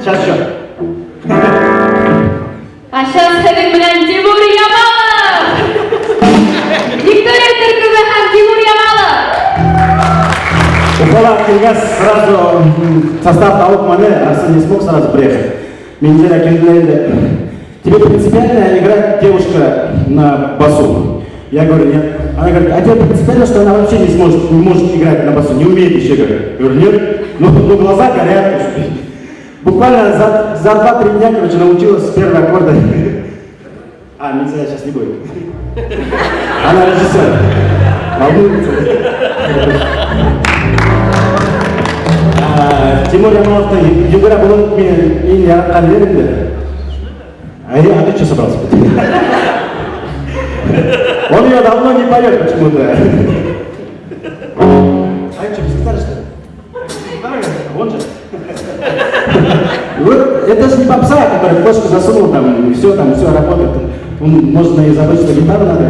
Сейчас еще. А сейчас Хевин менен Тимур Ямалов! Виктория Тыркызы һәм Тимур Ямалов! Уфалап келгәс, сразу состав толкмады, Арсен не смог сразу приехать. Менеджер Акинлейда, тебе принципиально играть девушка на басу? Я говорю, нет. Она говорит, а тебе принципиально, что она вообще не может играть на басу, не умеет еще играть? Я говорю, нет. Ну глаза горят. Буквально за 2-3 дня, короче, научилась с первого аккорда. А, нельзя, сейчас не будет. Она режиссер. Волнуется. Тимур Ямаловты югара болып мен ең яратқан жерімді. А ты что собрался? Он ее давно не поет почему-то. А что, без гитары, что ли? Он же. Вот это же не попса, который флешку засунул там, и все работает. Он может и забыть, что гитару надо.